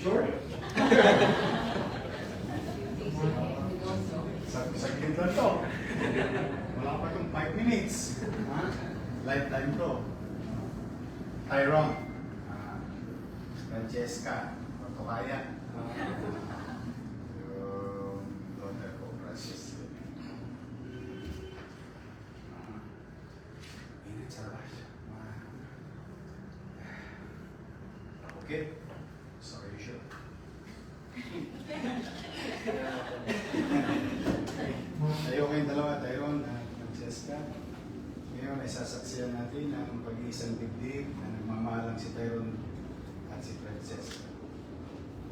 Sure? Saglit lang to. Wala pa itong 5 minutes. Ha? Lifetime to. Tyrone. Francesca. Kaya. Yung daughter ko, Francis. Ingat sa labas. Okay? Sorry, sure. Tayo kayong dalawa, Tyrone at Francesca. Ngayon ay sasaksiyan natin ang pag-iisang dibdib na nagmamahalang si Tyrone at si Francesca.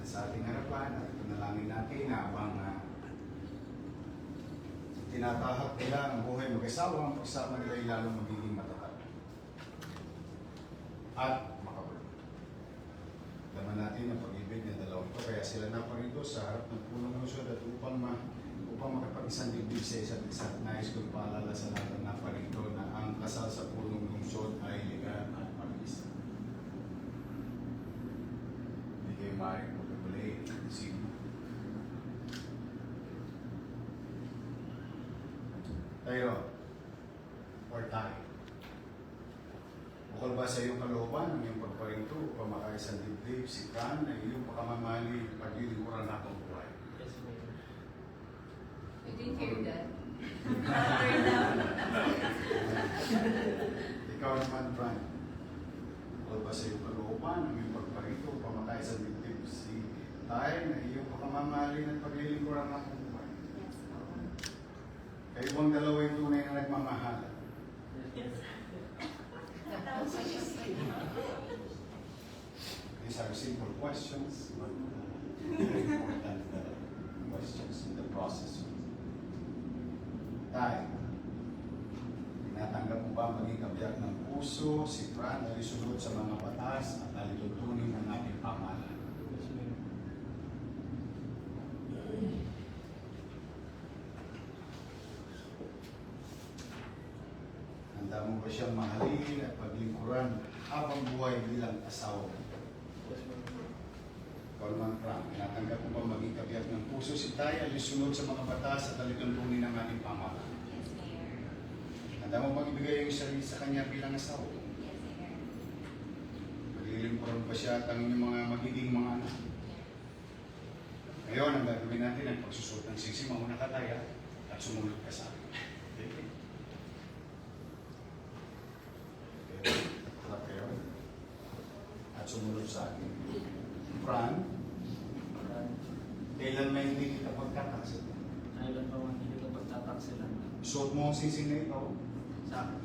Sa ating harapan at panalangin natin habang tinatahak nila ang buhay mag-asawa, ang pagsama nila ay lalong magiging matatag at makabulong. Laman natin ang pag-ibig ng dalawang ito, kaya sila naparito sa harap ng punong lungsod at upang makapag-isang dibdib sa isa't isa. Nais kong paalala sa lahat ng naparito na ang kasal sa punong lungsod ay legal at mag-isa. Hindi kayo maaaring tayo or tayo. Bukol ba sa iyong kalooban ang iyong pagparinto upang makaisang dibdib si Fran ay iyong pakamamali paglilingkuran na akong buhay? Yes, ma'am. You didn't hear that? Ikaw naman, Fran. Bukol ba sa iyong kalooban ang iyong pagparinto upang makaisang dibdib si tayo na iyong pakamamali at paglilingkuran na akong buhay? Kayo bang dalawa yung tunay na nagmamahal? Yes. These are simple questions, but very important questions in the process. Tay, tinatanggap mo ba maging kabiyak ng puso si Fran na isunod sa mga batas at alituntunin ng ating pamahalaan? Yes, ma'am. Handa mo ba siyang mahalin at paglingkuran habang buhay bilang asawa mo? Yes, ma'am. Ikaw naman, Fran, tinatanggap mo ba maging kabiyak ng puso si Tay at isunod sa mga batas at alituntunin ng ating pamahalaan? Yes, Mayor. Handa mo bang ibigay yung sarili sa kanya bilang asawa? Yes, Mayor. Maglilingkuran ba siya at ang inyong mga magiging mga anak? Ngayon, ang gagawin natin ay pagsusuot ng sisi, mauna ka tayo at sumunod ka sa akin. Okay? Okay. Harap kayo. At sumunod sa akin. Fran, kailan may hindi kita pagkataksi? Kailan pa man hindi ko pagtataksilan? Suot mo ang sisi na ito. Sa akin.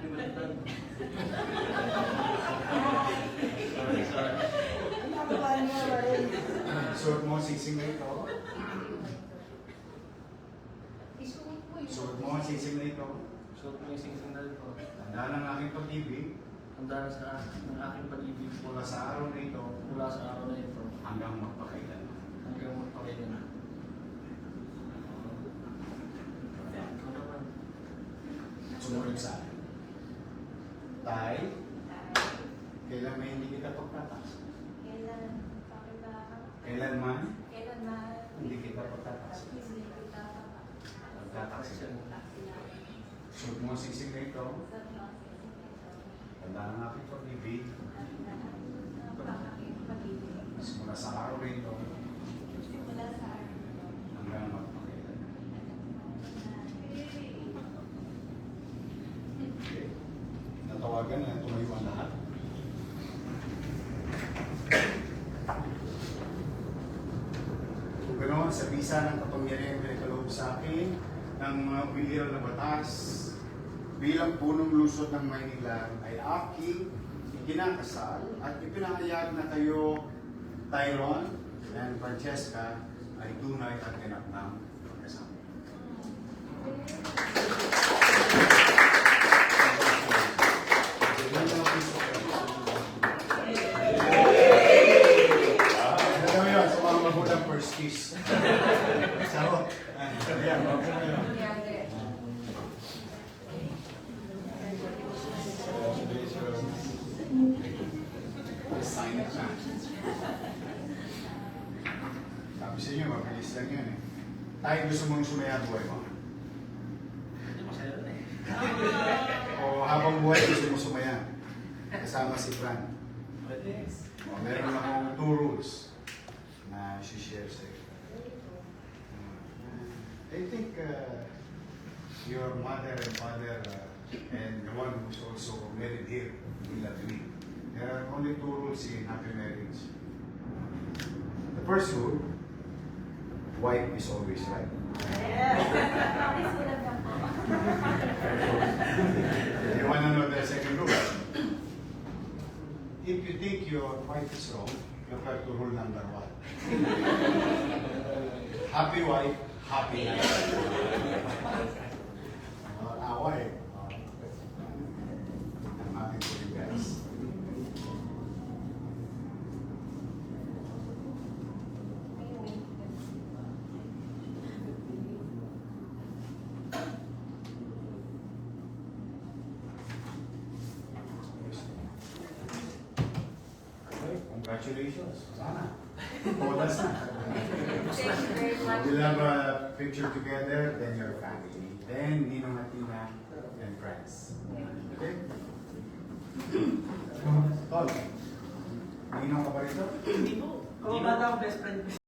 Ay, baliktad. Sorry. Suot mo ang sisi na ito. Isuot mo yun. Suot mo ang sisi na ito. Suot mo yung singsing ko. Tandaan ang aking pag-ibig Handa sa ng aking pag-ibig mula sa araw na ito mula sa araw na ito hanggang magpakailan. hanggang magpakailan na. Ikaw naman. Sumunod sa akin. Tay, kailan may hindi kita pagtatas? Kailan man, hindi kita pagtatas. Pagtatas. Suot mo ang sisig na ito. Tanda ng aking pag-ibig. Mula sa araw na ito hanggang magpakailan. Okay. Natawagan na tumayo ang lahat. Kung ganoon, sa bisa ng kapangyarihan na ikaloob sa akin ng mga umiliral na batas bilang punong lungsod ng Maynila ay aking ikinakasal at ipinahayag na kayo, Tyrone and Francesca, ay tunay at ganap ng pagkasama. Ano yun? Sa mga magulang first kiss. Sarot. Ayan, wag mo yun. Sign it na. nyo, mabilis lang yan eh. Tayo gusto mong sumaya buhay mo. Hindi masaya rin eh. O habang buhay gusto mo sumaya. Kasama si Fran. Pwede. O, meron akong 2 rules na share sa iyo. I think your mother and father and the one who's also married here will agree. There are only 2 rules in happy marriage. The first rule, wife is always right. You want to know the second rule? If you think your wife is wrong, you have to rule number 1. Happy wife, happy life. Away. I'm happy for you guys. Okay, congratulations. Sana. Todas na. Thank you very much. We'll have a picture together, then your family, then Ninong at Tina and friends. Okay? Tol, Ninong ka ba rito? Hindi po. Hindi ba daw best friend ko?